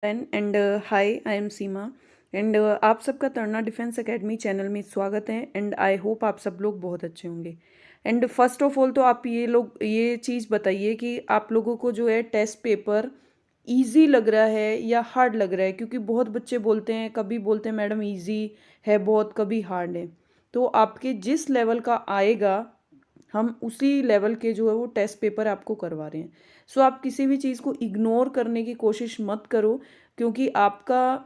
And hi I am Seema and आप सबका तड़ना defence academy channel में स्वागत है एंड आई होप आप सब लोग बहुत अच्छे होंगे। एंड फर्स्ट ऑफ ऑल तो आप ये चीज़ बताइए कि आप लोगों को जो है टेस्ट पेपर इजी लग रहा है या हार्ड लग रहा है, क्योंकि बहुत बच्चे बोलते हैं, कभी बोलते हैं मैडम इजी है बहुत, कभी हार्ड है। तो आपके जिस लेवल का आएगा हम उसी लेवल के जो है वो टेस्ट पेपर आपको करवा रहे हैं। सो आप किसी भी चीज़ को इग्नोर करने की कोशिश मत करो, क्योंकि आपका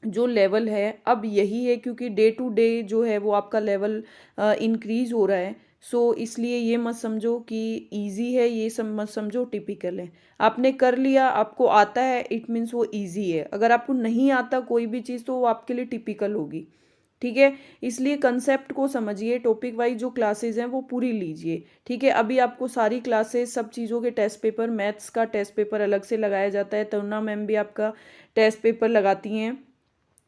जो लेवल है अब यही है, क्योंकि डे टू डे जो है वो आपका लेवल इंक्रीज हो रहा है। सो इसलिए ये मत समझो कि इजी है, ये सब मत समझो टिपिकल है। आपने कर लिया, आपको आता है, इट मीन्स वो इजी है। अगर आपको नहीं आता कोई भी चीज़ तो वो आपके लिए टिपिकल होगी। ठीक है, इसलिए कंसेप्ट को समझिए, टॉपिक वाइज जो क्लासेस हैं वो पूरी लीजिए। ठीक है, अभी आपको सारी क्लासेस सब चीज़ों के टेस्ट पेपर, मैथ्स का टेस्ट पेपर अलग से लगाया जाता है, तरुणा मैम भी आपका टेस्ट पेपर लगाती हैं,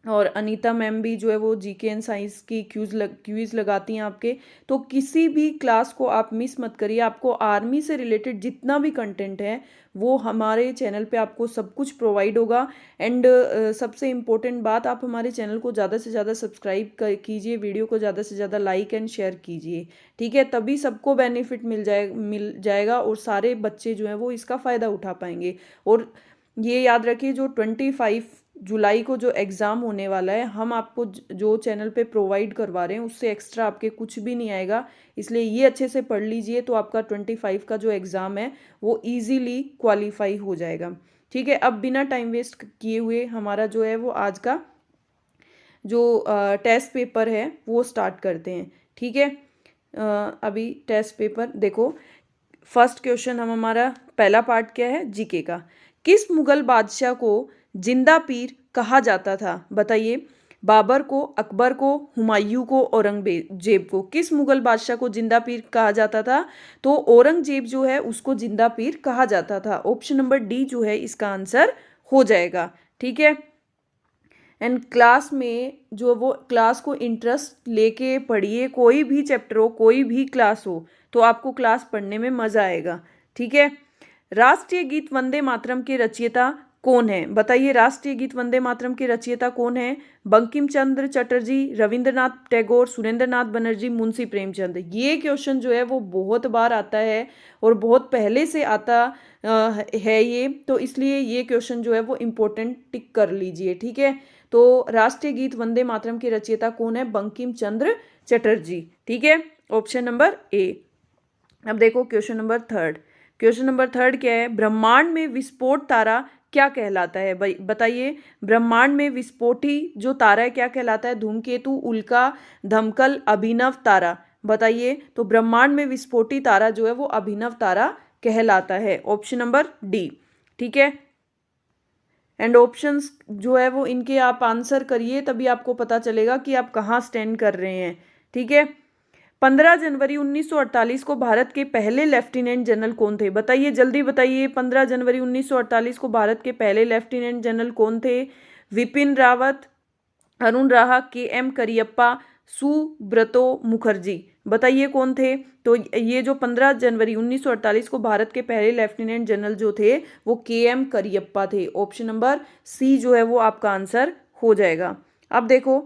और अनीता मैम भी जो है वो जीके एंड साइंस की क्यूज लगाती हैं आपके। तो किसी भी क्लास को आप मिस मत करिए। आपको आर्मी से रिलेटेड जितना भी कंटेंट है वो हमारे चैनल पे आपको सब कुछ प्रोवाइड होगा। एंड सबसे इम्पोर्टेंट बात, आप हमारे चैनल को ज़्यादा से ज़्यादा सब्सक्राइब कीजिए, वीडियो को ज़्यादा से ज़्यादा लाइक एंड शेयर कीजिए। ठीक है, तभी सबको बेनिफिट मिल जाएगा और सारे बच्चे जो हैं वो इसका फ़ायदा उठा पाएंगे। और ये याद रखिए, जो 25 जुलाई को जो एग्ज़ाम होने वाला है, हम आपको जो चैनल पे प्रोवाइड करवा रहे हैं उससे एक्स्ट्रा आपके कुछ भी नहीं आएगा। इसलिए ये अच्छे से पढ़ लीजिए, तो आपका 25 का जो एग्ज़ाम है वो इजीली क्वालिफाई हो जाएगा। ठीक है, अब बिना टाइम वेस्ट किए हुए हमारा जो है वो आज का जो टेस्ट पेपर है वो स्टार्ट करते हैं। ठीक है, अभी टेस्ट पेपर देखो। फर्स्ट क्वेश्चन हम हमारा पहला पार्ट क्या है, जीके का। किस मुगल बादशाह को जिंदा पीर कहा जाता था? बताइए। बाबर को, अकबर को, हुमायूं को, औरंगजेब को। किस मुगल बादशाह को जिंदा पीर कहा जाता था? तो औरंगजेब जो है उसको जिंदा पीर कहा जाता था। ऑप्शन नंबर डी जो है इसका आंसर हो जाएगा। ठीक है, एंड क्लास में जो वो क्लास को इंटरेस्ट लेके पढ़िए, कोई भी चैप्टर हो, कोई भी क्लास हो, तो आपको क्लास पढ़ने में मज़ा आएगा। ठीक है, राष्ट्रीय गीत वंदे मातरम के रचयिता कौन है? बताइए, राष्ट्रीय गीत वंदे मातरम के रचयिता कौन है? बंकिम चंद्र चटर्जी, रविंद्रनाथ टैगोर, सुरेंद्रनाथ बनर्जी, मुंशी प्रेमचंद। ये क्वेश्चन जो है वो बहुत बार आता है और बहुत पहले से आता है ये, तो इसलिए ये क्वेश्चन जो है वो इम्पोर्टेंट टिक कर लीजिए। ठीक है, तो राष्ट्रीय गीत वंदे मातरम के रचयिता कौन है? बंकिम चंद्र चटर्जी। ठीक है, ऑप्शन नंबर ए। अब देखो question number third. Question number third क्या है? ब्रह्मांड में विस्फोट तारा क्या कहलाता है? बताइए, ब्रह्मांड में विस्फोटी जो तारा है क्या कहलाता है? धूमकेतु, उल्का, धमकल, अभिनव तारा। बताइए, तो ब्रह्मांड में विस्फोटी तारा जो है वो अभिनव तारा कहलाता है। Option number D. ठीक है, एंड ऑप्शंस जो है वो इनके आप आंसर करिए, तभी आपको पता चलेगा कि आप कहाँ स्टैंड कर रहे हैं। ठीक है, 15 जनवरी 1948 को भारत के पहले लेफ्टिनेंट जनरल कौन थे? बताइए, जल्दी बताइए। 15 जनवरी 1948 को भारत के पहले लेफ्टिनेंट जनरल कौन थे? विपिन रावत, अरुण राहा, के एम करियप्पा, सुब्रतो मुखर्जी। बताइए कौन थे? तो ये जो 15 जनवरी 1948 को भारत के पहले लेफ्टिनेंट जनरल जो थे वो के एम करियप्पा थे। ऑप्शन नंबर सी जो है वो आपका आंसर हो जाएगा। अब देखो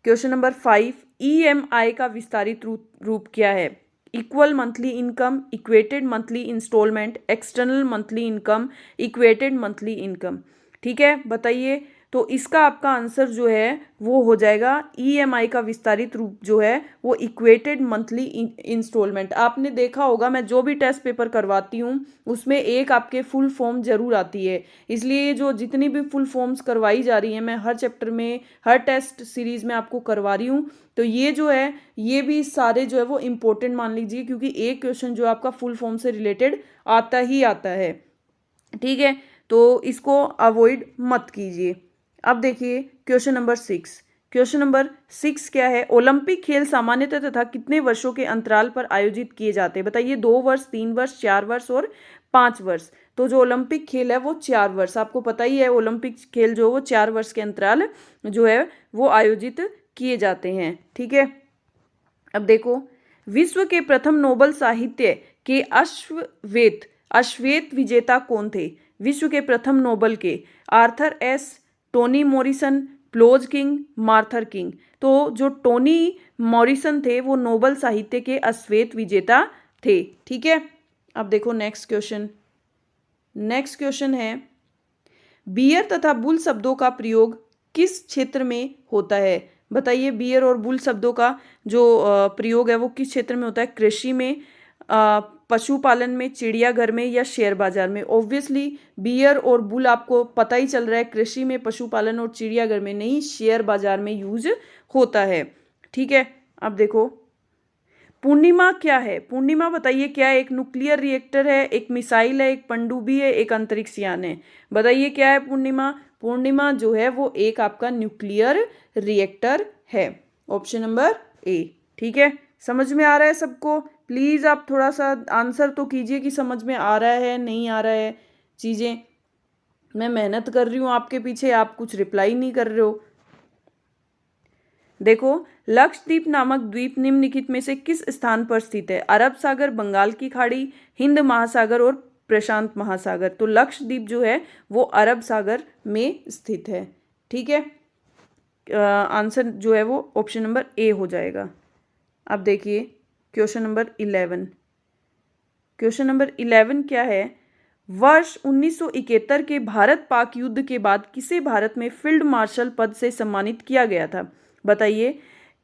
क्वेश्चन नंबर 5, ईएमआई का विस्तारित रूप क्या है? Equal monthly income, equated monthly installment, external monthly income, equated monthly income. ठीक है, बताइए। तो इसका आपका आंसर जो है वो हो जाएगा, ईएमआई का विस्तारित रूप जो है वो इक्वेटेड मंथली इंस्टॉलमेंट। आपने देखा होगा, मैं जो भी टेस्ट पेपर करवाती हूँ उसमें एक आपके फुल फॉर्म जरूर आती है। इसलिए जो जितनी भी फुल फॉर्म्स करवाई जा रही हैं, मैं हर चैप्टर में, हर टेस्ट सीरीज में आपको करवा रही हूँ। तो ये जो है ये भी सारे जो है वो इम्पोर्टेंट मान लीजिए, क्योंकि एक क्वेश्चन जो आपका फुल फॉर्म से रिलेटेड आता ही आता है। ठीक है, तो इसको अवॉइड मत कीजिए। अब देखिए क्वेश्चन नंबर 6। क्वेश्चन नंबर 6 क्या है? ओलंपिक खेल सामान्यतः तथा कितने वर्षों के अंतराल पर आयोजित किए जाते हैं? बताइए, 2 वर्ष, 3 वर्ष, 4 वर्ष और 5 वर्ष। तो जो ओलंपिक खेल है वो 4 वर्ष, आपको पता ही है, ओलंपिक खेल जो वो 4 वर्ष के अंतराल जो है वो आयोजित किए जाते हैं। ठीक है, अब देखो, विश्व के प्रथम नोबल साहित्य के अश्वमेध विजेता कौन थे? विश्व के प्रथम नोबल के? आर्थर एस, टोनी मॉरिसन, प्लोज किंग, मार्थर किंग। तो जो टोनी मॉरिसन थे वो नोबल साहित्य के अश्वेत विजेता थे। ठीक है, अब देखो नेक्स्ट क्वेश्चन। नेक्स्ट क्वेश्चन है, बियर तथा बुल शब्दों का प्रयोग किस क्षेत्र में होता है? बताइए, बियर और बुल शब्दों का जो प्रयोग है वो किस क्षेत्र में होता है? कृषि में, पशुपालन में, चिड़ियाघर में या शेयर बाजार में? ऑब्वियसली बियर और बुल आपको पता ही चल रहा है, कृषि में, पशुपालन और चिड़ियाघर में नहीं, शेयर बाजार में यूज होता है। ठीक है, अब देखो पूर्णिमा क्या है? पूर्णिमा बताइए क्या है? एक न्यूक्लियर रिएक्टर है, एक मिसाइल है, एक पनडुब्बी है, एक अंतरिक्ष यान है। बताइए क्या है पूर्णिमा? पूर्णिमा जो है वो एक आपका न्यूक्लियर रिएक्टर है। Option number A. ठीक है, समझ में आ रहा है सबको? प्लीज आप थोड़ा सा आंसर तो कीजिए कि समझ में आ रहा है नहीं आ रहा है चीजें। मैं मेहनत कर रही हूँ आपके पीछे, आप कुछ रिप्लाई नहीं कर रहे हो। देखो, लक्षद्वीप नामक द्वीप निम्नलिखित में से किस स्थान पर स्थित है? अरब सागर, बंगाल की खाड़ी, हिंद महासागर और प्रशांत महासागर। तो लक्षद्वीप जो है वो अरब सागर में स्थित है। ठीक है, आंसर जो है वो ऑप्शन नंबर ए हो जाएगा। अब देखिए क्वेश्चन नंबर 11। क्वेश्चन नंबर 11 क्या है? वर्ष 1971 के भारत पाक युद्ध के बाद किसे भारत में फील्ड मार्शल पद से सम्मानित किया गया था? बताइए,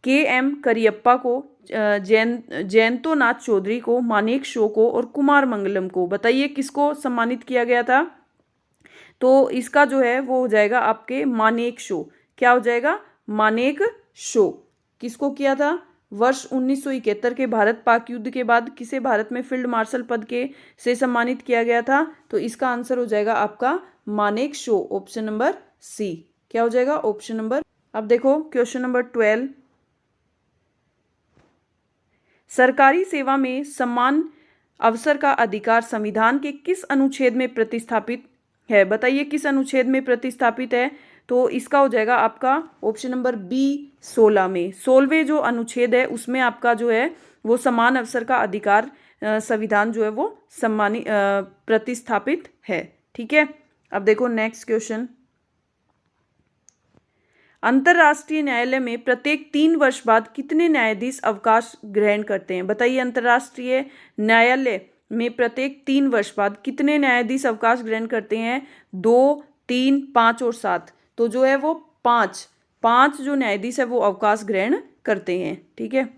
के एम करियप्पा को, जयंतो नाथ चौधरी को, मानेक शो को और कुमार मंगलम को। बताइए किसको सम्मानित किया गया था? तो इसका जो है वो हो जाएगा आपके मानेक शो। क्या हो जाएगा? मानेक शो। किसको किया था? वर्ष 1971 के भारत पाक युद्ध के बाद किसे भारत में फील्ड मार्शल पद के से सम्मानित किया गया था? तो इसका आंसर हो जाएगा आपका मानेक शो, ऑप्शन नंबर सी। क्या हो जाएगा? Option number. अब देखो क्वेश्चन नंबर 12। सरकारी सेवा में समान अवसर का अधिकार संविधान के किस अनुच्छेद में प्रतिस्थापित है? बताइए किस अनुच्छेद में प्रतिस्थापित है? तो इसका हो जाएगा आपका ऑप्शन नंबर बी 16 में। 16वें जो अनुच्छेद है उसमें आपका जो है वो समान अवसर का अधिकार संविधान जो है वो सम्मानित प्रतिस्थापित है। ठीक है, अब देखो नेक्स्ट क्वेश्चन। अंतर्राष्ट्रीय न्यायालय में प्रत्येक 3 वर्ष बाद कितने न्यायाधीश अवकाश ग्रहण करते हैं? बताइए, अंतर्राष्ट्रीय न्यायालय में प्रत्येक 3 वर्ष बाद कितने न्यायाधीश अवकाश ग्रहण करते हैं? 2, 3, 5 और 7। तो जो है वो 5 जो न्यायाधीश है वो अवकाश ग्रहण करते हैं। ठीक है,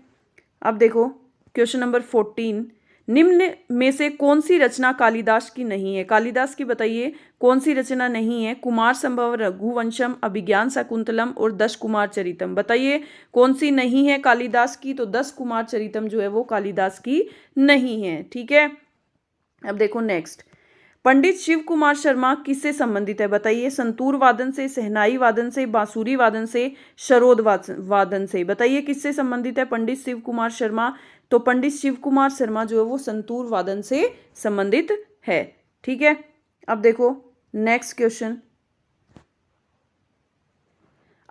अब देखो क्वेश्चन नंबर 14। निम्न में से कौन सी रचना कालिदास की नहीं है? कालिदास की बताइए कौन सी रचना नहीं है? कुमार संभव, रघुवंशम, अभिज्ञान शाकुंतलम और 10 कुमार चरितम। बताइए कौन सी नहीं है कालिदास की? तो 10 कुमार चरितम जो है वो कालिदास की नहीं है। ठीक है, अब देखो नेक्स्ट। पंडित शिव कुमार शर्मा किससे संबंधित है? बताइए, संतूर वादन से, शहनाई वादन से, बांसुरी वादन से, सरोद वादन से। बताइए किससे संबंधित है पंडित शिव कुमार शर्मा? तो पंडित शिव कुमार शर्मा जो है वो संतूर वादन से संबंधित है। ठीक है, अब देखो नेक्स्ट क्वेश्चन।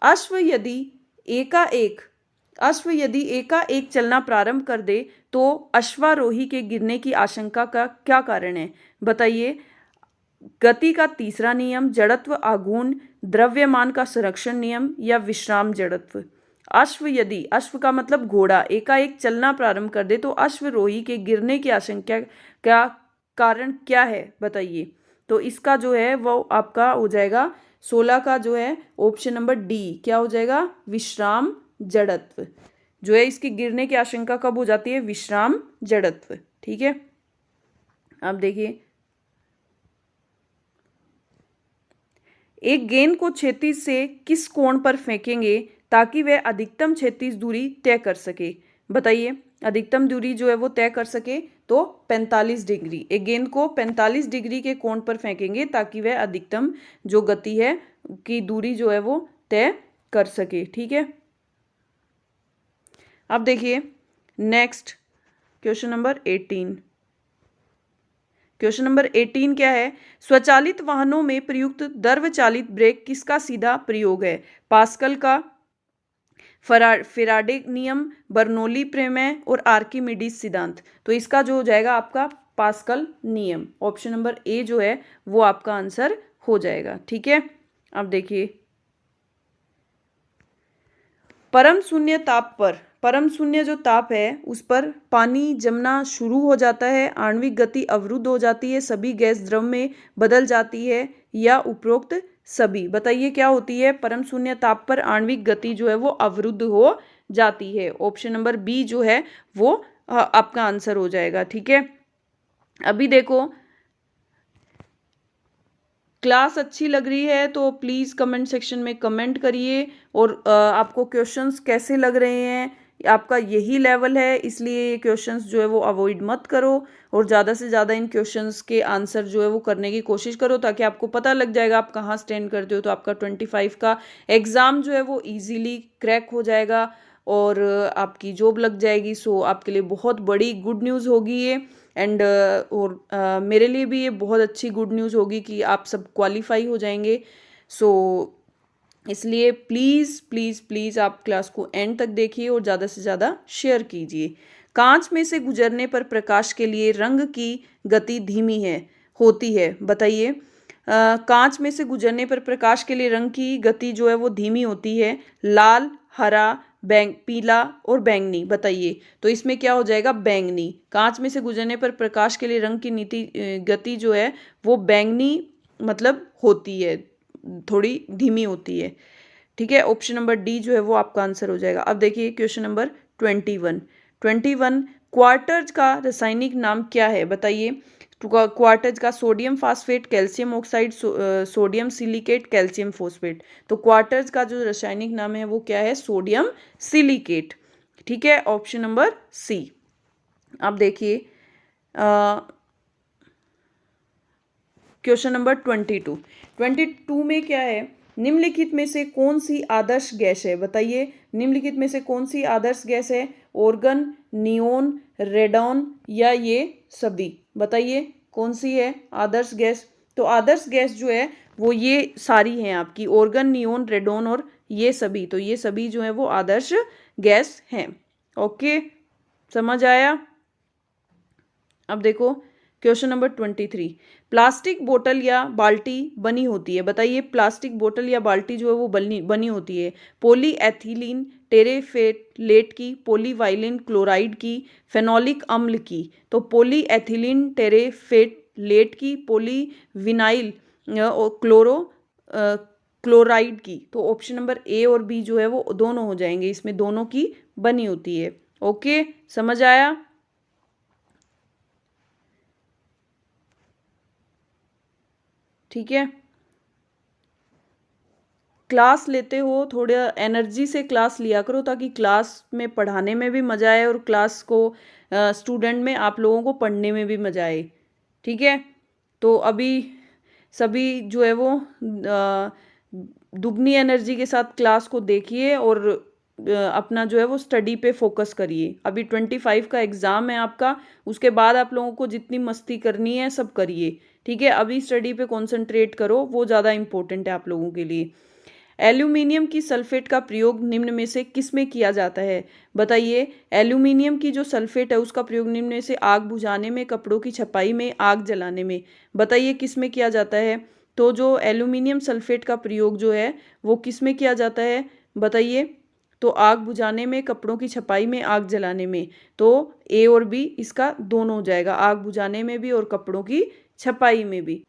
अश्व यदि एकाएक चलना प्रारंभ कर दे तो अश्वारोही के गिरने की आशंका का क्या कारण है? बताइए, गति का तीसरा नियम, जड़त्व आघूर्ण, द्रव्यमान का संरक्षण नियम या विश्राम जड़त्व। अश्व का मतलब घोड़ा, एकाएक चलना प्रारंभ कर दे तो अश्वरोही के गिरने की आशंका का कारण क्या है? बताइए। तो इसका जो है वो आपका हो जाएगा 16 का जो है ऑप्शन नंबर डी। क्या हो जाएगा? विश्राम जड़त्व। जो है इसकी गिरने की आशंका कब हो जाती है? विश्राम जड़त्व। ठीक है, अब देखिए, एक गेंद को क्षैतिज से किस कोण पर फेंकेंगे ताकि वह अधिकतम क्षैतिज दूरी तय कर सके? बताइए, अधिकतम दूरी जो है वो तय कर सके तो 45 डिग्री। एक गेंद को 45 डिग्री के कोण पर फेंकेंगे ताकि वह अधिकतम जो गति है की दूरी जो है वो तय कर सके। ठीक है, अब देखिए next question number 18। Question number 18 क्या है? स्वचालित वाहनों में प्रयुक्त द्रवचालित ब्रेक किसका सीधा प्रयोग है? पास्कल का, फेराडे नियम, बर्नौली प्रमेय और आर्किमिडीज सिद्धांत। तो इसका जो हो जाएगा आपका पास्कल नियम। ऑप्शन नंबर ए जो है वो आपका आंसर हो जाएगा। ठीक है, अब देखिए, परम शून्य ताप पर, परम शून्य जो ताप है उस पर पानी जमना शुरू हो जाता है, आणविक गति अवरुद्ध हो जाती है, सभी गैस द्रव में बदल जाती है, या उपरोक्त सभी। बताइए क्या होती है? परम शून्य ताप पर आणविक गति जो है वो अवरुद्ध हो जाती है। ऑप्शन नंबर बी जो है वो आपका आंसर हो जाएगा। ठीक है, अभी देखो, क्लास अच्छी लग रही है तो प्लीज़ कमेंट सेक्शन में कमेंट करिए, और आपको क्वेश्चंस कैसे लग रहे हैं, आपका यही लेवल है इसलिए ये क्वेश्चंस जो है वो अवॉइड मत करो, और ज़्यादा से ज़्यादा इन क्वेश्चंस के आंसर जो है वो करने की कोशिश करो, ताकि आपको पता लग जाएगा आप कहाँ स्टैंड करते हो। तो आपका 25 का एग्ज़ाम जो है वो ईजीली क्रैक हो जाएगा और आपकी जॉब लग जाएगी। सो आपके लिए बहुत बड़ी गुड न्यूज़ होगी ये, एंड और मेरे लिए भी ये बहुत अच्छी गुड न्यूज़ होगी कि आप सब क्वालिफाई हो जाएंगे। सो इसलिए प्लीज़ प्लीज़ प्लीज़ आप क्लास को एंड तक देखिए और ज़्यादा से ज़्यादा शेयर कीजिए। कांच में से गुजरने पर प्रकाश के लिए रंग की गति धीमी है होती है। बताइए, कांच में से गुजरने पर प्रकाश के लिए रंग की गति जो है वो धीमी होती है। लाल, हरा, पीला और बैंगनी। बताइए, तो इसमें क्या हो जाएगा? बैंगनी। कांच में से गुजरने पर प्रकाश के लिए रंग की गति जो है वो बैंगनी मतलब होती है, थोड़ी धीमी होती है। ठीक है, ऑप्शन नंबर डी जो है वो आपका आंसर हो जाएगा। अब देखिए क्वेश्चन नंबर 21। क्वार्टज का रासायनिक नाम क्या है? बताइए, क्वार्टज का sodium phosphate, calcium oxide, sodium silicate, calcium phosphate. तो क्वार्टज का जो रासायनिक नाम है वो क्या है? Sodium silicate. ठीक है, ऑप्शन नंबर सी। अब देखिए क्वेश्चन नंबर 22 में क्या है? निम्नलिखित में से कौन सी आदर्श गैस है? बताइए, निम्नलिखित में से कौन सी आदर्श गैस है? ऑर्गन, नियोन, रेडॉन या ये सभी? बताइए कौन सी है आदर्श गैस? तो आदर्श गैस जो है वो ये सारी हैं आपकी, ऑर्गन, नियोन, रेडॉन और ये सभी। तो ये सभी जो है वो आदर्श गैस हैं। ओके, समझ आया? अब देखो क्वेश्चन नंबर 23। प्लास्टिक बोतल या बाल्टी बनी होती है। बताइए, प्लास्टिक बोतल या बाल्टी जो है वो बनी होती है पॉली एथिलीन टेरेफेलेट की, पॉलीवाइलिन क्लोराइड की, फेनोलिक अम्ल की। तो पॉली एथिलीन टेरेफेलेट की, पॉलीविनाइल क्लोराइड की। तो ऑप्शन नंबर ए और बी जो है वो दोनों हो जाएंगे, इसमें दोनों की बनी होती है। ओके, समझ आया? ठीक है, क्लास लेते हो थोड़ा एनर्जी से क्लास लिया करो, ताकि क्लास में पढ़ाने में भी मज़ा आए और क्लास को स्टूडेंट में आप लोगों को पढ़ने में भी मज़ा आए। ठीक है, तो अभी सभी जो है वो दुगनी एनर्जी के साथ क्लास को देखिए और अपना जो है वो स्टडी पे फोकस करिए। अभी 25 का एग्ज़ाम है आपका, उसके बाद आप लोगों को जितनी मस्ती करनी है सब करिए। ठीक है, अभी स्टडी पे कंसंट्रेट करो, वो ज़्यादा इंपॉर्टेंट है आप लोगों के लिए। एल्यूमिनियम की सल्फेट का प्रयोग निम्न में से किस में किया जाता है? बताइए, एल्यूमिनियम की जो सल्फेट है उसका प्रयोग निम्न में से आग बुझाने में, कपड़ों की छपाई में, आग जलाने में। बताइए किस में किया जाता है? तो जो एल्यूमिनियम सल्फेट का प्रयोग जो है वो किस में किया जाता है? बताइए, तो आग बुझाने में, कपड़ों की छपाई में, आग जलाने में। तो ए और बी इसका दोनों हो जाएगा, आग बुझाने में भी और कपड़ों की छपाई में भी।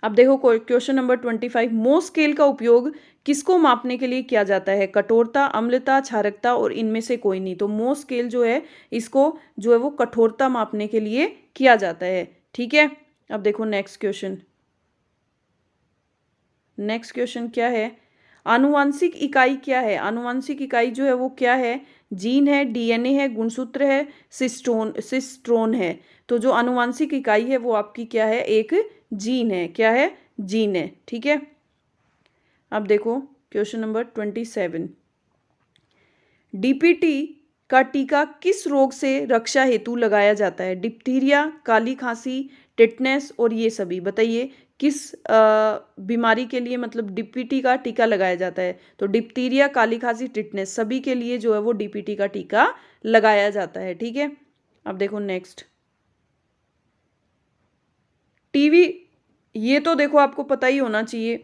अब देखो क्वेश्चन नंबर 25। मोह स्केल का उपयोग किसको मापने के लिए किया जाता है? कठोरता, अम्लता, क्षारकता और इनमें से कोई नहीं। तो मोह स्केल जो है इसको जो है वो कठोरता मापने के लिए किया जाता है। ठीक है, अब देखो नेक्स्ट क्वेश्चन। नेक्स्ट क्वेश्चन क्या है? आनुवांशिक इकाई क्या है? आनुवांशिक इकाई जो है वो क्या है? जीन है, डीएनए है, गुणसूत्र है, सिस्ट्रोन है। तो जो आनुवांशिक इकाई है वो आपकी क्या है? एक जीन है। क्या है? जीन है। ठीक है, अब देखो क्वेश्चन नंबर 27। डीपीटी का टीका किस रोग से रक्षा हेतु लगाया जाता है? डिप्थीरिया, काली खांसी, टिटनेस और ये सभी। बताइए किस बीमारी के लिए मतलब डीपीटी का टीका लगाया जाता है? तो डिप्थीरिया, काली खांसी, टिटनेस सभी के लिए जो है वो डीपीटी का टीका लगाया जाता है। ठीक है, अब देखो नेक्स्ट। टीवी, ये तो देखो आपको पता ही होना चाहिए,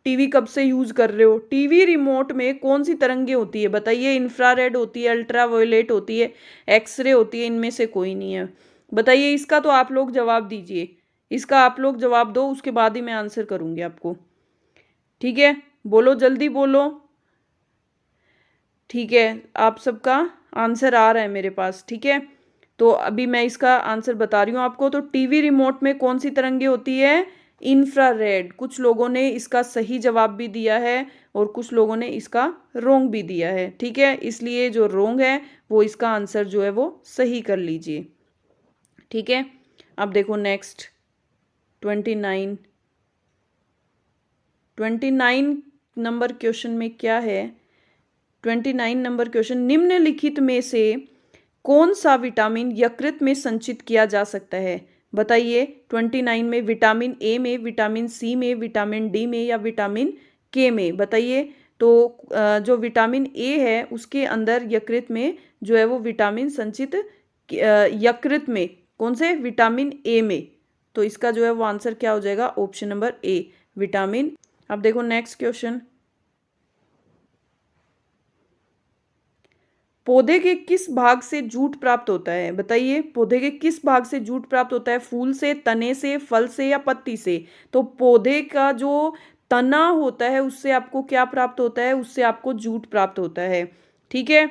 टीवी कब से यूज कर रहे हो। टीवी रिमोट में कौन सी तरंगे होती है बताइए? इंफ्रारेड होती है, अल्ट्रावायलेट होती है, एक्सरे होती है, इनमें से कोई नहीं है। बताइए, इसका तो आप लोग जवाब दीजिए, इसका आप लोग जवाब दो, उसके बाद ही मैं आंसर करूंगी आपको। ठीक है, बोलो, जल्दी बोलो। ठीक है, आप सबका आंसर आ रहा है मेरे पास। ठीक है, तो अभी मैं इसका आंसर बता रही हूँ आपको। तो टीवी रिमोट में कौन सी तरंगे होती है? इंफ्रारेड। कुछ लोगों ने इसका सही जवाब भी दिया है और कुछ लोगों ने इसका रोंग भी दिया है। ठीक है, इसलिए जो रोंग है वो इसका आंसर जो है वो सही कर लीजिए। ठीक है, अब देखो नेक्स्ट 29 नंबर क्वेश्चन में क्या है। 29 नंबर क्वेश्चन, निम्नलिखित में से कौन सा विटामिन यकृत में संचित किया जा सकता है? बताइए, 29 में विटामिन ए में, विटामिन सी में, विटामिन डी में या विटामिन के में? बताइए। तो जो विटामिन ए है उसके अंदर यकृत में जो है वो विटामिन संचित यकृत में, कौन से? विटामिन ए में। तो इसका जो है वो आंसर क्या हो जाएगा? Option number A, vitamin. अब देखो नेक्स्ट क्वेश्चन, पौधे के किस भाग से जूट प्राप्त होता है? बताइए, पौधे के किस भाग से जूट प्राप्त होता है? फूल से, तने से, फल से या पत्ती से? तो पौधे का जो तना होता है उससे आपको क्या प्राप्त होता है? उससे आपको जूट प्राप्त होता है। ठीक है,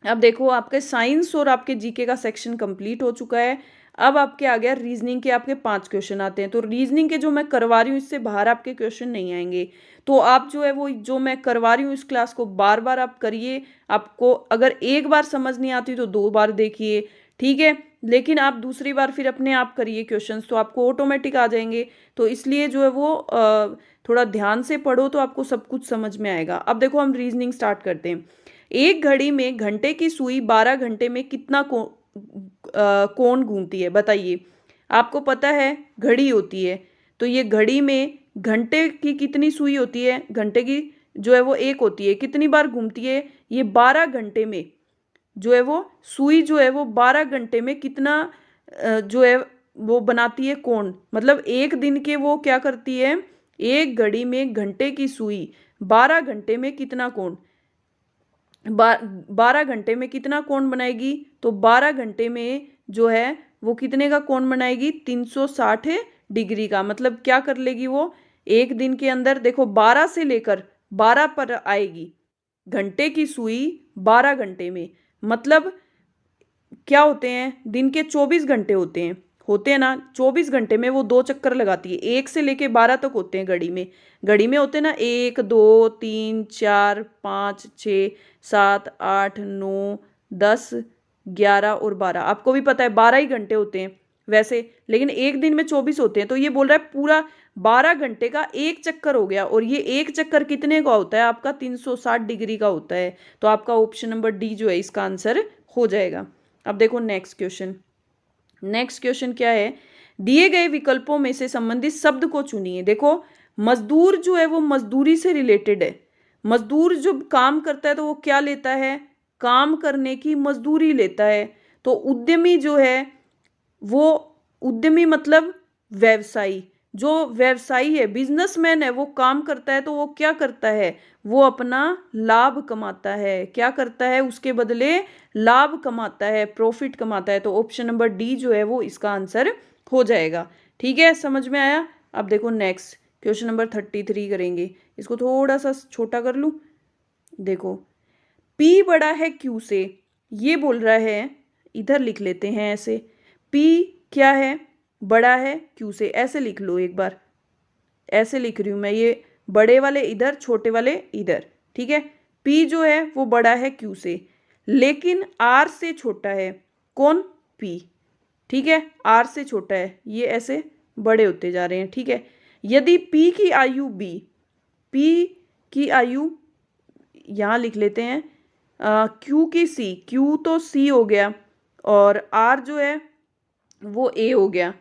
अब देखो आपके साइंस और आपके जीके का सेक्शन कंप्लीट हो चुका है। अब आपके आ गया रीजनिंग के, आपके 5 क्वेश्चन आते हैं। तो रीजनिंग के जो मैं करवा रही हूँ इससे बाहर आपके क्वेश्चन नहीं आएंगे। तो आप जो है वो जो मैं करवा रही हूँ इस क्लास को बार बार आप करिए। आपको अगर एक बार समझ नहीं आती तो 2 बार देखिए। ठीक है, लेकिन आप दूसरी बार फिर अपने आप करिए क्वेश्चंस, तो आपको ऑटोमेटिक आ जाएंगे। तो इसलिए जो है वो थोड़ा ध्यान से पढ़ो तो आपको सब कुछ समझ में आएगा। अब देखो हम रीजनिंग स्टार्ट करते हैं। एक घड़ी में घंटे की सुई 12 घंटे में कितना कोण घूमती है? बताइए, आपको पता है घड़ी होती है, तो ये घड़ी में घंटे की कितनी सुई होती है? घंटे की जो है वो एक होती है, कितनी बार घूमती है? ये 12 घंटे में जो है वो सुई जो है वो 12 घंटे में कितना जो है वो बनाती है कोण। मतलब एक दिन के वो क्या करती है? एक घड़ी में घंटे की सुई 12 घंटे में कितना कोण, 12 घंटे में कितना कोण बनाएगी? तो 12 घंटे में जो है वो कितने का कोण बनाएगी? 360 डिग्री का। मतलब क्या कर लेगी वो? एक दिन के अंदर देखो 12 से लेकर 12 पर आएगी, घंटे की सुई 12 घंटे में। मतलब क्या होते हैं? दिन के 24 घंटे होते हैं ना। 24 घंटे में वो 2 चक्कर लगाती है, 1 से लेके 12 तक होते हैं घड़ी में। घड़ी में होते हैं ना 1 2 3 4 5 6 7 8 9 10 11 और 12। आपको भी पता है 12 ही घंटे होते हैं वैसे, लेकिन एक दिन में 24 होते हैं। तो ये बोल रहा है पूरा 12 घंटे का एक चक्कर हो गया, और ये एक चक्कर कितने का होता है? आपका 360 डिग्री का होता है। तो आपका ऑप्शन नंबर डी जो है इसका आंसर हो जाएगा। अब देखो नेक्स्ट क्वेश्चन। नेक्स्ट क्वेश्चन क्या है? दिए गए विकल्पों में से संबंधित शब्द को चुनिए। देखो, मजदूर जो है वो मजदूरी से रिलेटेड है। मजदूर जब काम करता है तो वो क्या लेता है? काम करने की मजदूरी लेता है। तो उद्यमी जो है वो, उद्यमी मतलब व्यवसायी। जो व्यवसायी है, बिजनेसमैन है, वो काम करता है तो वो क्या करता है? वो अपना लाभ कमाता है। क्या करता है? उसके बदले लाभ कमाता है, प्रॉफिट कमाता है। तो ऑप्शन नंबर डी जो है वो इसका आंसर हो जाएगा। ठीक है, समझ में आया? अब देखो नेक्स्ट क्वेश्चन नंबर 33 करेंगे। इसको थोड़ा सा छोटा कर लूँ। देखो, पी बड़ा है क्यू से, ये बोल रहा है, इधर लिख लेते हैं ऐसे, पी क्या है? बड़ा है क्यू से। ऐसे लिख लो एक बार, ऐसे लिख रही हूं मैं, ये बड़े वाले इधर, छोटे वाले इधर। ठीक है, पी जो है वो बड़ा है क्यू से, लेकिन आर से छोटा है। कौन? पी। ठीक है, आर से छोटा है, ये ऐसे बड़े होते जा रहे हैं। ठीक है, यदि पी की आयु बी, पी की आयु यहाँ लिख लेते हैं, क्यू की सी, क्यू तो सी हो गया, और आर जो है वो ए हो गया।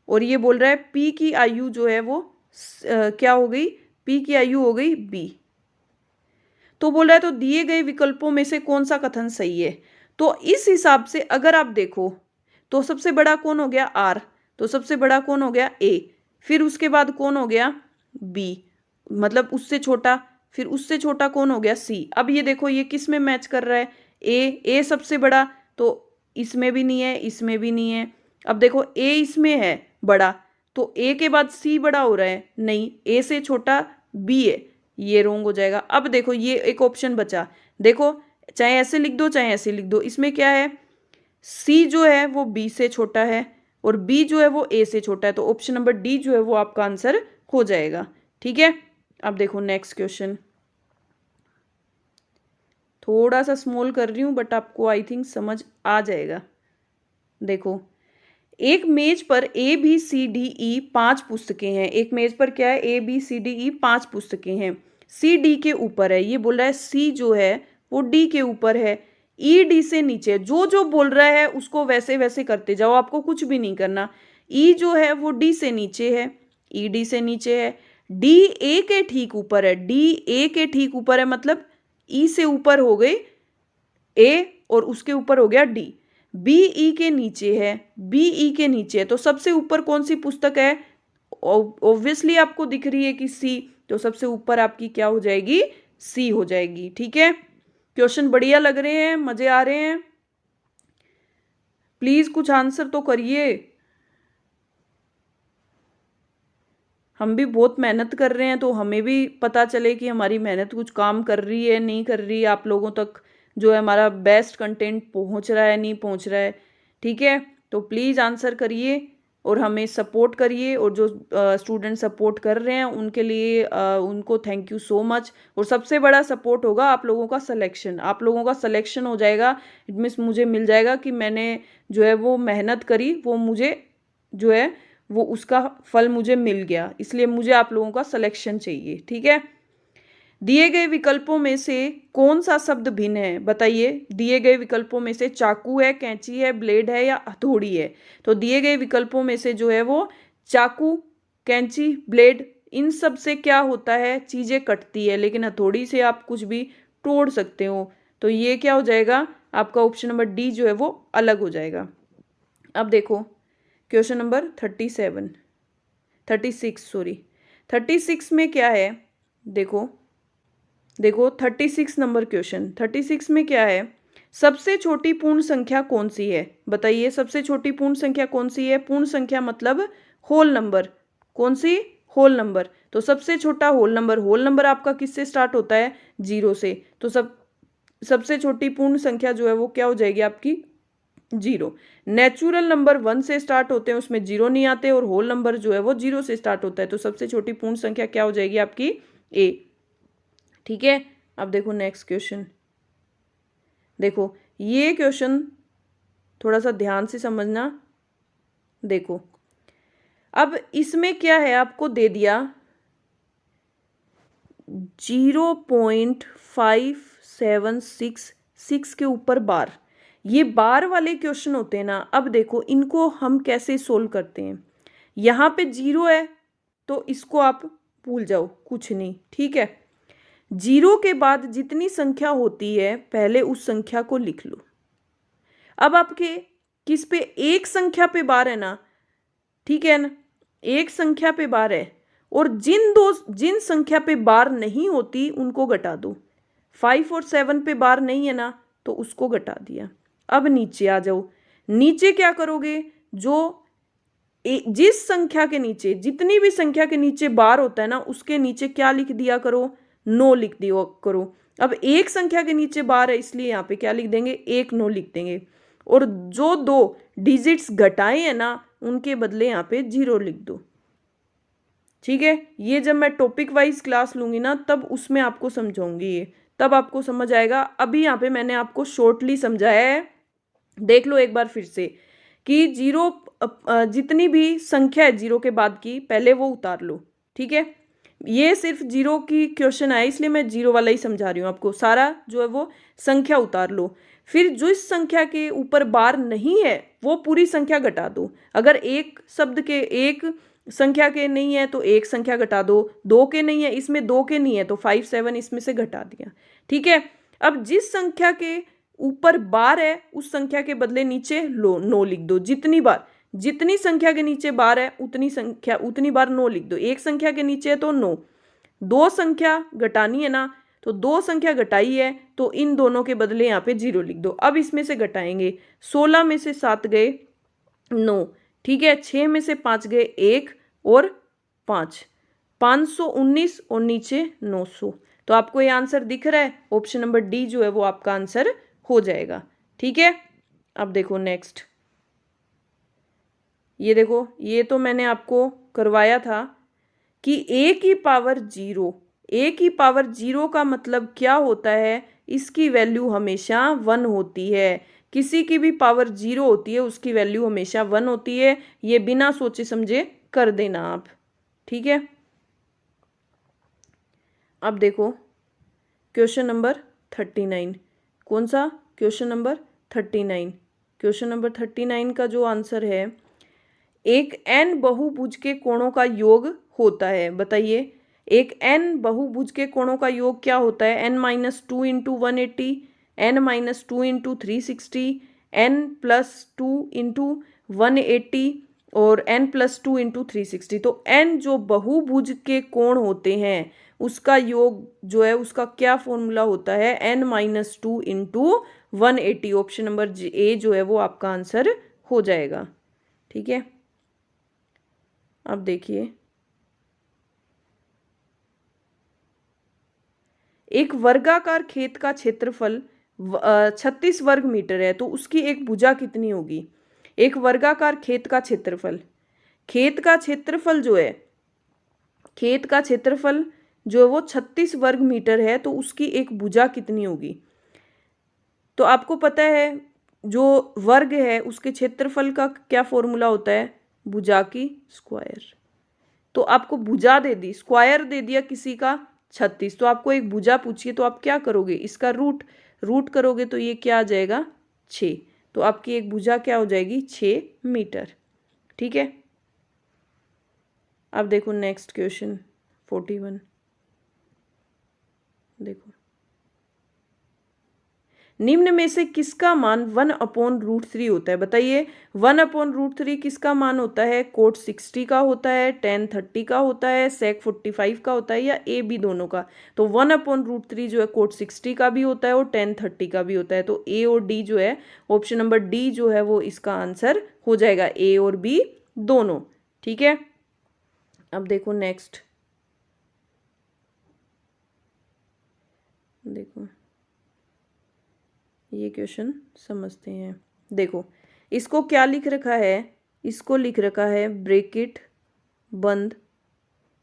और ये बोल रहा है पी की आयु जो है वो क्या हो गई? पी की आयु हो गई बी। तो बोल रहा है तो दिए गए विकल्पों में से कौन सा कथन सही है? तो इस हिसाब से अगर आप देखो तो सबसे बड़ा कौन हो गया? आर। तो सबसे बड़ा कौन हो गया ए, फिर उसके बाद कौन हो गया बी, मतलब उससे छोटा, फिर उससे छोटा कौन हो गया सी। अब ये देखो ये किस में मैच कर रहा है, ए सबसे बड़ा, तो इसमें भी नहीं है, इसमें भी नहीं है। अब देखो ए इसमें है बड़ा, तो ए के बाद सी बड़ा हो रहा है, नहीं, ए से छोटा बी है, ये रोंग हो जाएगा। अब देखो ये एक ऑप्शन बचा, देखो चाहे ऐसे लिख दो चाहे ऐसे लिख दो, इसमें क्या है सी जो है वो बी से छोटा है और बी जो है वो ए से छोटा है, तो ऑप्शन नंबर डी जो है वो आपका आंसर हो जाएगा। ठीक है, अब देखो नेक्स्ट क्वेश्चन, थोड़ा सा स्मॉल कर रही हूं बट आपको आई थिंक समझ आ जाएगा। देखो एक मेज पर A B C D E 5 पुस्तकें हैं, एक मेज पर क्या है A B C D E 5 पुस्तकें हैं, सी डी के ऊपर है, ये बोल रहा है सी जो है वो डी के ऊपर है, ई डी से नीचे, जो जो बोल रहा है उसको वैसे वैसे करते जाओ, आपको कुछ भी नहीं करना। ई जो है वो डी से नीचे है, ई डी से नीचे है, डी ए के ठीक ऊपर है, डी ए के ठीक ऊपर है, मतलब ई से ऊपर हो गई ए और उसके ऊपर हो गया डी, बी ई के नीचे है, बी ई के नीचे है, तो सबसे ऊपर कौन सी पुस्तक है, ऑब्वियसली आपको दिख रही है कि सी, तो सबसे ऊपर आपकी क्या हो जाएगी सी हो जाएगी। ठीक है, क्वेश्चन बढ़िया लग रहे हैं, मजे आ रहे हैं, प्लीज कुछ आंसर तो करिए, हम भी बहुत मेहनत कर रहे हैं तो हमें भी पता चले कि हमारी मेहनत कुछ काम कर रही है नहीं कर रही है, आप लोगों तक जो है हमारा बेस्ट कंटेंट पहुंच रहा है नहीं पहुंच रहा है। ठीक है, तो प्लीज़ आंसर करिए और हमें सपोर्ट करिए, और जो स्टूडेंट सपोर्ट कर रहे हैं उनके लिए उनको थैंक यू सो मच। और सबसे बड़ा सपोर्ट होगा आप लोगों का सिलेक्शन, आप लोगों का सिलेक्शन हो जाएगा, इट मीन्स मुझे मिल जाएगा कि मैंने जो है वो मेहनत करी, वो मुझे जो है वो उसका फल मुझे मिल गया, इसलिए मुझे आप लोगों का सिलेक्शन चाहिए। ठीक है, दिए गए विकल्पों में से कौन सा शब्द भिन्न है, बताइए। दिए गए विकल्पों में से चाकू है, कैंची है, ब्लेड है या हथौड़ी है, तो दिए गए विकल्पों में से जो है वो चाकू, कैंची, ब्लेड, इन सब से क्या होता है चीज़ें कटती है, लेकिन हथौड़ी से आप कुछ भी तोड़ सकते हो, तो ये क्या हो जाएगा आपका ऑप्शन नंबर डी जो है वो अलग हो जाएगा। अब देखो क्वेश्चन नंबर 36 में क्या है, देखो 36 नंबर क्वेश्चन, 36 में क्या है, सबसे छोटी पूर्ण संख्या कौन सी है, बताइए सबसे छोटी पूर्ण संख्या कौन सी है। पूर्ण संख्या मतलब होल नंबर, कौन सी होल नंबर, तो सबसे छोटा होल नंबर आपका किससे स्टार्ट होता है 0 से, तो सबसे छोटी पूर्ण संख्या जो है वो क्या हो जाएगी आपकी 0। नेचुरल नंबर 1 से स्टार्ट होते हैं, उसमें 0 नहीं आते, और होल नंबर जो है वो 0 से स्टार्ट होता है, तो सबसे छोटी पूर्ण संख्या क्या हो जाएगी आपकी ए। ठीक है, अब देखो नेक्स्ट क्वेश्चन, देखो ये क्वेश्चन थोड़ा सा ध्यान से समझना। देखो अब इसमें क्या है, आपको दे दिया 0.5766 के ऊपर बार, ये बार वाले क्वेश्चन होते हैं ना। अब देखो इनको हम कैसे सोल्व करते हैं, यहाँ पे 0 है तो इसको आप भूल जाओ, कुछ नहीं। ठीक है, 0 के बाद जितनी संख्या होती है पहले उस संख्या को लिख लो। अब आपके किस पे, एक संख्या पे बार है ना, ठीक है ना, एक संख्या पे बार है, और जिन संख्या पे बार नहीं होती उनको घटा दो। 5 और 7 पे बार नहीं है ना तो उसको घटा दिया। अब नीचे आ जाओ, नीचे क्या करोगे, जो जिस संख्या के नीचे, जितनी भी संख्या के नीचे बार होता है ना उसके नीचे क्या लिख दिया करो, 9 लिख दिया करो। अब एक संख्या के नीचे बार है इसलिए यहाँ पे क्या लिख देंगे, 1 9 लिख देंगे, और जो 2 डिजिट्स घटाए हैं ना उनके बदले यहाँ पे 0 लिख दो। ठीक है, ये जब मैं टॉपिक वाइज क्लास लूंगी ना तब उसमें आपको समझाऊंगी, ये तब आपको समझ आएगा। अभी यहाँ पे मैंने आपको शॉर्टली समझाया है, देख लो एक बार फिर से कि 0 जितनी भी संख्या है 0 के बाद की पहले वो उतार लो। ठीक है, ये सिर्फ 0 की क्वेश्चन है इसलिए मैं 0 वाला ही समझा रही हूँ आपको, सारा जो है वो संख्या उतार लो, फिर जो इस संख्या के ऊपर बार नहीं है वो पूरी संख्या घटा दो। अगर एक शब्द के, एक संख्या के नहीं है तो एक संख्या घटा दो, 2 के नहीं है, इसमें 2 के नहीं है तो 5 7 इसमें से घटा दिया। ठीक है, अब जिस संख्या के ऊपर बार है उस संख्या के बदले नीचे लो 9 लिख दो, जितनी बार जितनी संख्या के नीचे बार है उतनी बार 9 लिख दो। एक संख्या के नीचे है तो 9, दो संख्या घटानी है ना, तो दो संख्या घटाई है तो इन दोनों के बदले यहाँ पे 0 लिख दो। अब इसमें से घटाएंगे, 16 में से 7 गए 9, ठीक है, 6 में से 5 गए 1 और 5, 519 और नीचे 900। तो आपको ये आंसर दिख रहा है, ऑप्शन नंबर डी जो है वो आपका आंसर हो जाएगा। ठीक है, अब देखो नेक्स्ट, ये देखो, ये तो मैंने आपको करवाया था कि a की पावर 0, a की पावर 0 का मतलब क्या होता है, इसकी वैल्यू हमेशा 1 होती है। किसी की भी पावर 0 होती है उसकी वैल्यू हमेशा 1 होती है, ये बिना सोचे समझे कर देना आप। ठीक है, अब देखो क्वेश्चन नंबर 39, कौन सा क्वेश्चन नंबर 39, क्वेश्चन नंबर 39 का जो आंसर है, एक n बहुभुज के कोणों का योग होता है। बताइए, एक n बहुभुज के कोणों का योग क्या होता है, n-2 into 180, n-2 into 360, n+2 into 180 और n+2 इंटू 360। तो n जो बहुभुज के कोण होते हैं उसका योग जो है उसका क्या फॉर्मूला होता है, n-2 into 180। Option number A जो है वो आपका आंसर हो जाएगा। ठीक है, अब देखिए, एक वर्गाकार खेत का क्षेत्रफल 36 वर्ग मीटर है, तो उसकी एक भुजा कितनी होगी। एक वर्गाकार खेत का क्षेत्रफल, खेत का क्षेत्रफल जो है, खेत का क्षेत्रफल जो है वो 36 वर्ग मीटर है, तो उसकी एक भुजा कितनी होगी। तो आपको पता है जो वर्ग है उसके क्षेत्रफल का क्या फॉर्मूला होता है, भुजा की स्क्वायर। तो आपको भुजा दे दी, स्क्वायर दे दिया किसी का 36, तो आपको एक भुजा पूछिए तो आप क्या करोगे, इसका रूट करोगे तो ये क्या आ जाएगा 6, तो आपकी एक भुजा क्या हो जाएगी 6 मीटर। ठीक है, अब देखो नेक्स्ट क्वेश्चन 41, देखो, निम्न में से किसका मान 1/√3 होता है। बताइए, 1/√3 किसका मान होता है, कोट 60 का होता है, tan 30 का होता है, sec 45 का होता है, या ए बी दोनों का। तो 1/√3 जो है कोट 60 का भी होता है और tan 30 का भी होता है। तो ए और डी जो है, ऑप्शन नंबर डी जो है वो इसका आंसर हो जाएगा, ए और बी दोनों। ठीक है, अब देखो नेक्स्ट, देखो ये क्वेश्चन समझते हैं। देखो, इसको क्या लिख रखा है, इसको लिख रखा है ब्रैकेट बंद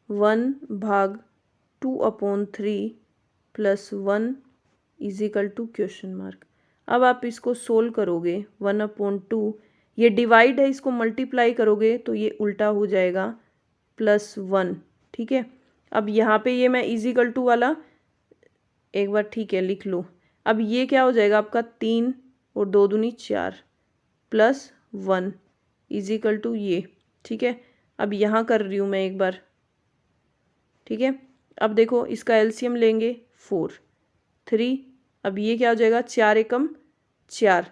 1/2/3 + 1 = क्वेश्चन मार्क। अब आप इसको सोल्व करोगे, 1/2, ये डिवाइड है, इसको मल्टीप्लाई करोगे तो ये उल्टा हो जाएगा +1। ठीक है, अब यहाँ पे ये मैं = वाला एक बार ठीक है लिख लो। अब ये क्या हो जाएगा आपका 3 और 2 दूनी 4 +1 = ये। ठीक है, अब यहाँ कर रही हूँ मैं एक बार। ठीक है, अब देखो इसका एलसीएम लेंगे 4 3, अब ये क्या हो जाएगा 4 एकम 4,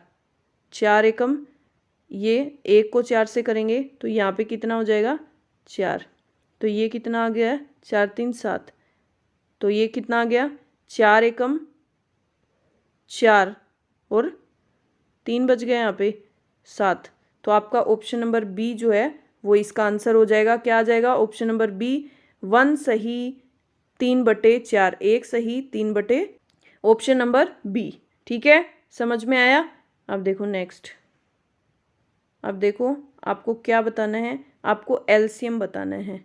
4 एकम ये 1 को 4 से करेंगे तो यहाँ पे कितना हो जाएगा 4, तो ये कितना आ गया है 4 3 7, तो ये कितना आ गया 4 एकम 4 और 3 बच गए यहाँ पे 7। तो आपका ऑप्शन नंबर बी जो है वो इसका आंसर हो जाएगा। क्या आ जाएगा, ऑप्शन नंबर बी 1 सही 3/4, 1 सही 3/, ऑप्शन नंबर बी। ठीक है, समझ में आया। अब देखो नेक्स्ट, अब देखो आपको क्या बताना है, आपको एलसीएम बताना है।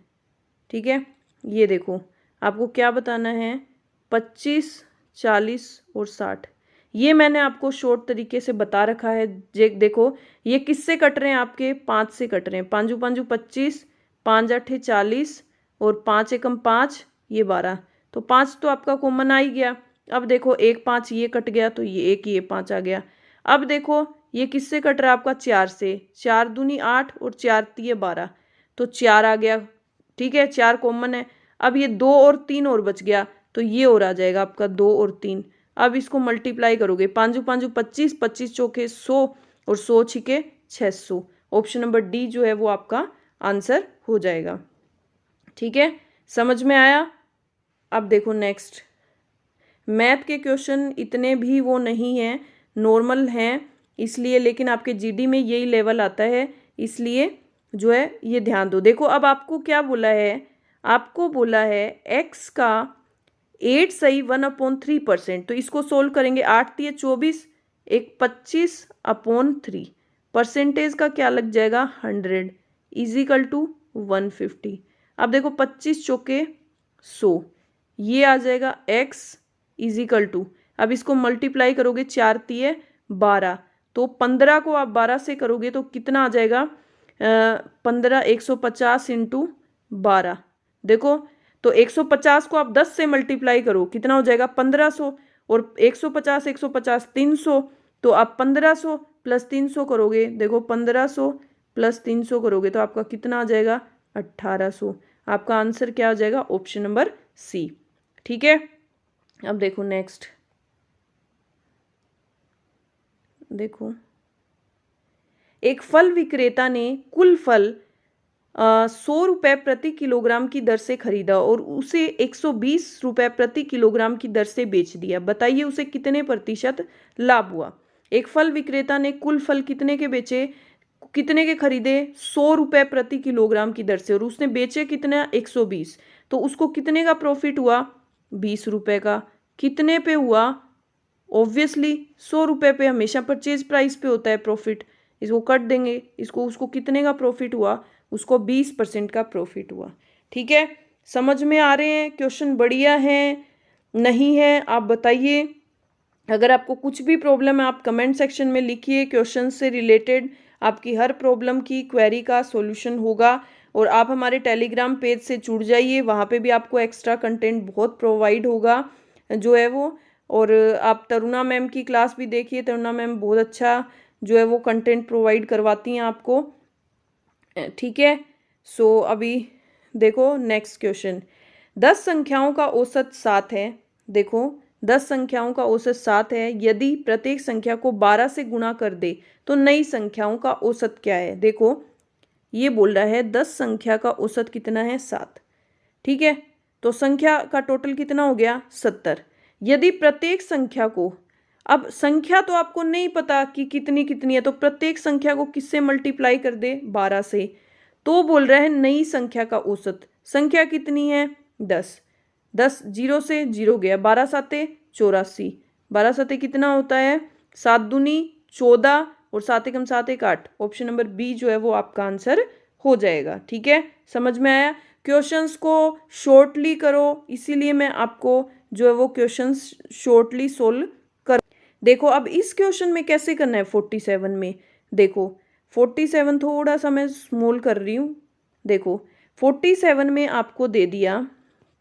ठीक है, ये देखो आपको क्या बताना है, 25 40 और 60। ये मैंने आपको शॉर्ट तरीके से बता रखा है। देखो ये किससे कट रहे हैं, आपके 5 से कट रहे हैं, 5 5 25, 5 8 40 और 5 एकम 5 ये 12, तो 5 तो आपका कॉमन आ ही गया। अब देखो एक 5 ये कट गया तो ये एक ये 5 आ गया। अब देखो ये किससे कट रहा है आपका 4 से, 4 दूनी 8 और 4 तिये 12, तो 4 आ गया। ठीक है, 4 कॉमन है। अब ये 2 और 3 और बच गया तो ये और आ जाएगा आपका 2 और 3। अब इसको मल्टीप्लाई करोगे, 5 5 25, 25 चौके 100 और 100 छिके 600, ऑप्शन नंबर डी जो है वो आपका आंसर हो जाएगा। ठीक है, समझ में आया। अब देखो नेक्स्ट, मैथ के क्वेश्चन इतने भी वो नहीं हैं, नॉर्मल हैं इसलिए, लेकिन आपके जीडी में यही लेवल आता है, इसलिए जो है ये ध्यान दो। देखो अब आपको क्या बोला है, आपको बोला है x का 8 सही 1/3%, तो इसको सोल्व करेंगे। 8 दिए 24, एक 25/3, परसेंटेज का क्या लग जाएगा 100 इजिकल टू 150। अब देखो 25 चौके 100, ये आ जाएगा x इजिकल टू, अब इसको मल्टीप्लाई करोगे 4 तिये 12, तो 15 को आप 12 से करोगे तो कितना आ जाएगा 15 150 इंटू 12। देखो तो 150 को आप 10 से मल्टीप्लाई करो, कितना हो जाएगा 1500, और 150 150 300, तो आप 1500 प्लस 300 करोगे, देखो 1500 प्लस 300 करोगे तो आपका कितना आ जाएगा 1800। आपका आंसर क्या आ जाएगा, ऑप्शन नंबर सी। ठीक है, अब देखो नेक्स्ट, देखो एक फल विक्रेता ने कुल फल 100 रुपये प्रति किलोग्राम की दर से खरीदा और उसे 120 रुपये प्रति किलोग्राम की दर से बेच दिया। बताइए उसे कितने प्रतिशत लाभ हुआ। एक फल विक्रेता ने कुल फल कितने के बेचे, कितने के खरीदे 100 रुपये प्रति किलोग्राम की दर से, और उसने बेचे कितना 120, तो उसको कितने का प्रॉफिट हुआ 20 रुपये का। कितने पे हुआ, ऑब्वियसली 100 रुपये पे, हमेशा परचेज प्राइस पे होता है प्रॉफिट, इसको कट देंगे, इसको उसको कितने का प्रॉफिट हुआ, उसको 20% का प्रॉफिट हुआ। ठीक है, समझ में आ रहे हैं क्वेश्चन, बढ़िया है नहीं है आप बताइए। अगर आपको कुछ भी प्रॉब्लम है आप कमेंट सेक्शन में लिखिए, क्वेश्चन से रिलेटेड आपकी हर प्रॉब्लम की क्वेरी का सॉल्यूशन होगा। और आप हमारे टेलीग्राम पेज से जुड़ जाइए, वहाँ पे भी आपको एक्स्ट्रा कंटेंट बहुत प्रोवाइड होगा जो है वो। और आप तरुणा मैम की क्लास भी देखिए, तरुणा मैम बहुत अच्छा जो है वो कंटेंट प्रोवाइड करवाती हैं आपको। ठीक है, सो अभी देखो नेक्स्ट क्वेश्चन, 10 संख्याओं का औसत 7 है। देखो 10 संख्याओं का औसत 7 है, यदि प्रत्येक संख्या को 12 से गुणा कर दे तो नई संख्याओं का औसत क्या है। देखो ये बोल रहा है 10 संख्या का औसत कितना है 7। ठीक है, तो संख्या का टोटल कितना हो गया 70। यदि प्रत्येक संख्या को, अब संख्या तो आपको नहीं पता कि कितनी कितनी है, तो प्रत्येक संख्या को किससे मल्टीप्लाई कर दे 12 से, तो बोल रहा है नई संख्या का औसत। संख्या कितनी है 10, 10 जीरो से जीरो गया, 12 साते 84, 12 साते कितना होता है 7 दूनी 14, और 7 एकम 7 एक 8। ऑप्शन नंबर बी जो है वो आपका आंसर हो जाएगा। ठीक है, समझ में आया। क्वेश्चंस को शॉर्टली करो, इसीलिए मैं आपको जो है वो क्वेश्चंस शॉर्टली सोल्व कर। देखो अब इस क्वेश्चन में कैसे करना है 47 में, देखो 47 थोड़ा सा मैं स्मॉल कर रही हूँ। देखो 47 में आपको दे दिया,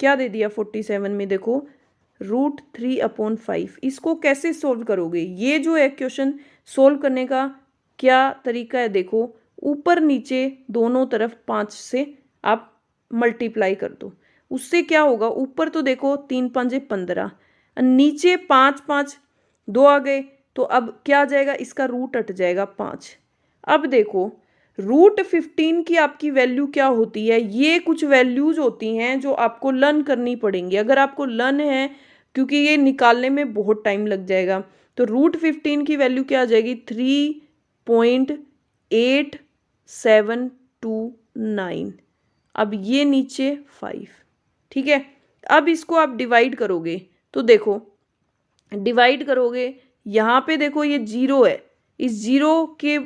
क्या दे दिया 47 में, देखो √3/5। इसको कैसे सोल्व करोगे, ये जो है क्वेश्चन सोल्व करने का क्या तरीका है, देखो ऊपर नीचे दोनों तरफ 5 से आप मल्टीप्लाई कर दो, उससे क्या होगा, ऊपर तो देखो 3 5 15, नीचे 5 5 2 आ गए, तो अब क्या आ जाएगा, इसका रूट हट जाएगा 5। अब देखो √15 की आपकी वैल्यू क्या होती है, ये कुछ वैल्यूज होती हैं जो आपको लर्न करनी पड़ेंगी। अगर आपको लर्न है, क्योंकि ये निकालने में बहुत टाइम लग जाएगा, तो √15 की वैल्यू क्या आ जाएगी 3.8729। अब ये नीचे 5। ठीक है, अब इसको आप डिवाइड करोगे, तो देखो डिवाइड करोगे, यहाँ पे देखो ये 0 है, इस 0 के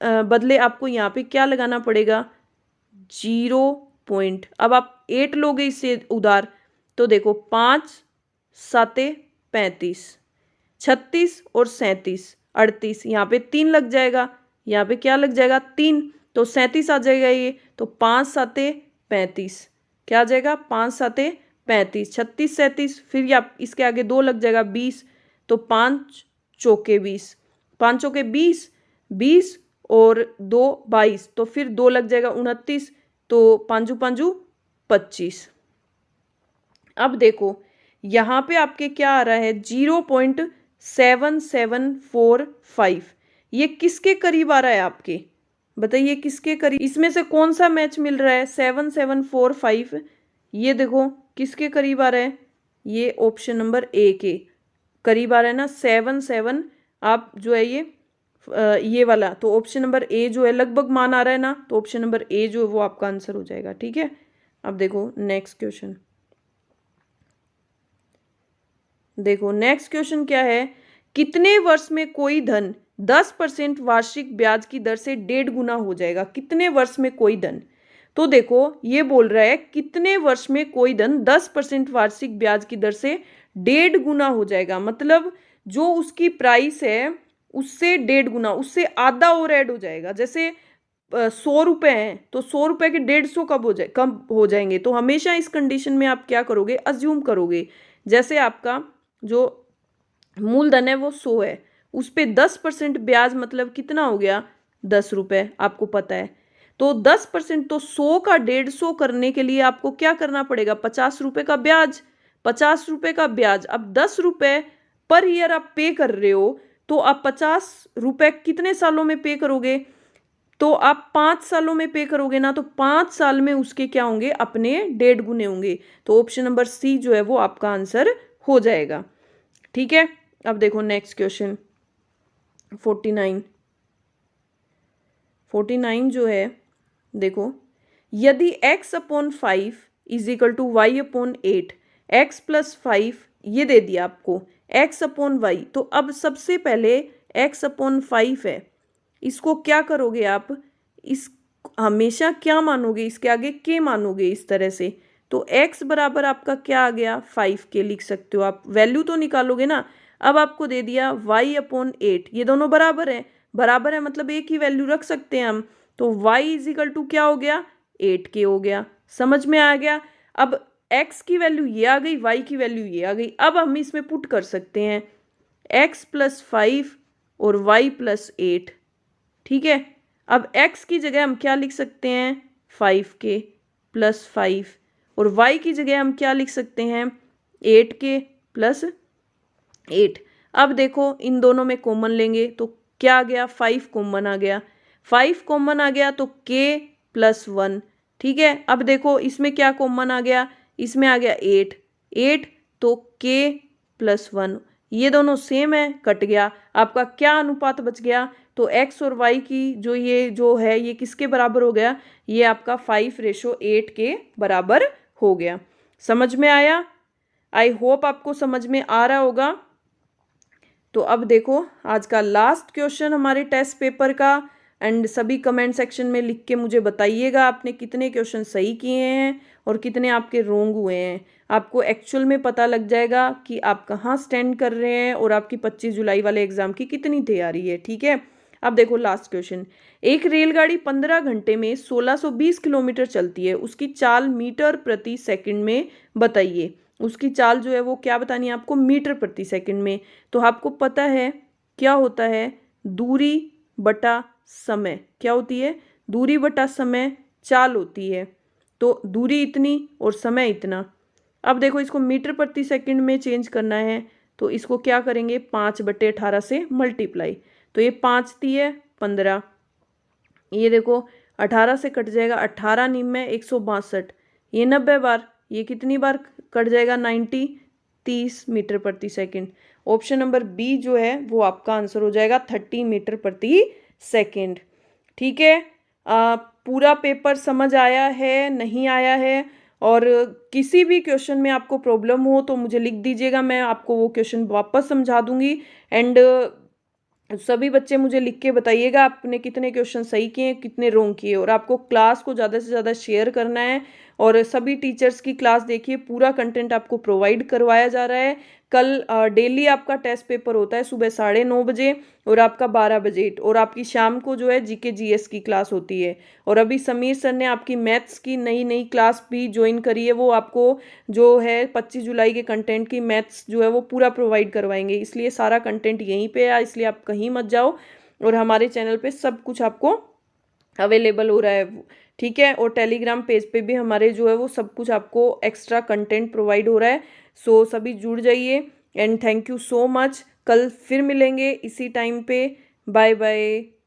बदले आपको यहाँ पे क्या लगाना पड़ेगा 0 पॉइंट। अब आप 8 लोगे इससे उधार, तो देखो 5 7 35, 36 और 37 38, यहाँ पे 3 लग जाएगा, यहाँ पे क्या लग जाएगा 3, तो 37 आ जाएगा ये, तो 5 7 35, क्या आ जाएगा 5 7 35, 36 37, फिर या इसके आगे 2 लग जाएगा 20, तो 5 चौके 20, 5 चौके 20, 20 और 2 22, तो फिर 2 लग जाएगा 29, तो 5 5 25। अब देखो यहाँ पे आपके क्या आ रहा है 0.7745, ये किसके करीब आ रहा है आपके, बताइए किसके करीब, इसमें से कौन सा मैच मिल रहा है? 7 7 4 5, ये देखो किसके करीब आ रहा है? ये ऑप्शन नंबर ए के करीब आ रहा है ना, 7 7। आप जो है ये वाला, तो ऑप्शन नंबर ए जो है लगभग मान आ रहा है ना, तो ऑप्शन नंबर ए जो है वो आपका आंसर हो जाएगा। ठीक है, अब देखो नेक्स्ट क्वेश्चन। देखो नेक्स्ट क्वेश्चन क्या है, कितने वर्ष में कोई धन 10% वार्षिक ब्याज की दर से 1.5 गुना हो जाएगा? कितने वर्ष में कोई धन, तो देखो ये बोल रहा है कितने वर्ष में कोई धन 10% वार्षिक ब्याज की दर से 1.5 गुना हो जाएगा, मतलब जो उसकी प्राइस है उससे 1.5 गुना, उससे आधा और ऐड हो जाएगा। जैसे 100 रुपए हैं तो 100 रुपए के 150 कम हो जाएंगे। तो हमेशा इस कंडीशन में आप क्या करोगे, अज्यूम करोगे। जैसे आपका जो मूलधन है वो 100 है, उस पे 10% ब्याज मतलब कितना हो गया, 10 रुपए, आपको पता है। तो 10%, तो 100 का 150 करने के लिए आपको क्या करना पड़ेगा, 50 रुपए का ब्याज, 50 रुपए का ब्याज। अब 10 रुपए पर ईयर आप पे कर रहे हो, तो आप 50 रुपए कितने सालों में पे करोगे, तो आप 5 सालों में पे करोगे ना, तो 5 साल में उसके क्या होंगे, अपने 1.5 गुने होंगे। तो ऑप्शन नंबर सी जो है वो आपका आंसर हो जाएगा। ठीक है, अब देखो नेक्स्ट क्वेश्चन 49। 49 जो है, देखो यदि x/5 is equal to y/8, x+5 ये दे दिया आपको, x/y, तो अब सबसे पहले x/5 है, इसको क्या करोगे आप, इस हमेशा क्या मानोगे, इसके आगे के मानोगे इस तरह से। तो x बराबर आपका क्या आ गया, 5 के लिख सकते हो आप, वैल्यू तो निकालोगे ना। अब आपको दे दिया y/8, ये दोनों बराबर है, बराबर है मतलब एक ही वैल्यू रख सकते हैं हम। तो y इज इक्वल टू क्या हो गया, 8 के हो गया। समझ में आ गया। अब x की वैल्यू ये आ गई, y की वैल्यू ये आ गई। अब हम इसमें पुट कर सकते हैं x+5 और y+8। ठीक है, अब x की जगह हम क्या लिख सकते हैं, 5k प्लस 5, और y की जगह हम क्या लिख सकते हैं, 8k प्लस 8। अब देखो इन दोनों में कॉमन लेंगे तो क्या आ गया, 5 कॉमन आ गया, 5 कॉमन आ गया तो k प्लस 1। ठीक है, अब देखो इसमें क्या कॉमन आ गया, इसमें आ गया 8, 8 तो k प्लस 1, ये दोनों सेम है, कट गया। आपका क्या अनुपात बच गया, तो x और y की ये जो है ये किसके बराबर हो गया, ये आपका 5:8 के बराबर हो गया। समझ में आया? आई होप आपको समझ में आ रहा होगा। तो अब देखो आज का लास्ट क्वेश्चन हमारे टेस्ट पेपर का, एंड सभी कमेंट सेक्शन में लिख के मुझे बताइएगा आपने कितने क्वेश्चन सही किए हैं और कितने आपके रोंग हुए हैं। आपको एक्चुअल में पता लग जाएगा कि आप कहाँ स्टैंड कर रहे हैं और आपकी 25 जुलाई वाले एग्जाम की कितनी तैयारी है। ठीक है, अब देखो लास्ट क्वेश्चन, एक रेलगाड़ी 15 घंटे में 1620 किलोमीटर चलती है, उसकी चाल मीटर प्रति सेकंड में बताइए। उसकी चाल जो है वो क्या बतानी है आपको, मीटर प्रति सेकंड में। तो आपको पता है क्या होता है, दूरी बटा समय, क्या होती है, दूरी बटा समय चाल होती है। तो दूरी इतनी और समय इतना। अब देखो इसको मीटर प्रति सेकंड में चेंज करना है, तो इसको क्या करेंगे, 5/18 से मल्टीप्लाई। तो ये 5 × 3 = 15, ये देखो 18 से कट जाएगा, 18 × 9 = 162, ये 90 बार, ये कितनी बार कट जाएगा, 90, 30 मीटर प्रति सेकंड। ऑप्शन नंबर बी जो है वो आपका आंसर हो जाएगा 30 मीटर प्रति सेकंड। ठीक है, पूरा पेपर समझ आया है, नहीं आया है, और किसी भी क्वेश्चन में आपको प्रॉब्लम हो तो मुझे लिख दीजिएगा, मैं आपको वो क्वेश्चन वापस समझा दूंगी। एंड सभी बच्चे मुझे लिख के बताइएगा आपने कितने क्वेश्चन सही किए, कितने रोंग किए। और आपको क्लास को ज़्यादा से ज़्यादा शेयर करना है, और सभी टीचर्स की क्लास देखिए, पूरा कंटेंट आपको प्रोवाइड करवाया जा रहा है। कल डेली आपका टेस्ट पेपर होता है सुबह 9:30 बजे और आपका 12 बजे, और आपकी शाम को जो है जीके जीएस की क्लास होती है। और अभी समीर सर ने आपकी मैथ्स की नई क्लास भी ज्वाइन करी है, वो आपको जो है 25 जुलाई के कंटेंट की मैथ्स जो है वो पूरा प्रोवाइड करवाएंगे। इसलिए सारा कंटेंट यहीं पे है, इसलिए आप कहीं मत जाओ, और हमारे चैनल पे सब कुछ आपको अवेलेबल हो रहा है। ठीक है, और टेलीग्राम पेज पे भी हमारे जो है वो सब कुछ आपको एक्स्ट्रा कंटेंट प्रोवाइड हो रहा है। सो सभी जुड़ जाइए, and thank you so much. कल फिर मिलेंगे इसी टाइम पे। Bye bye.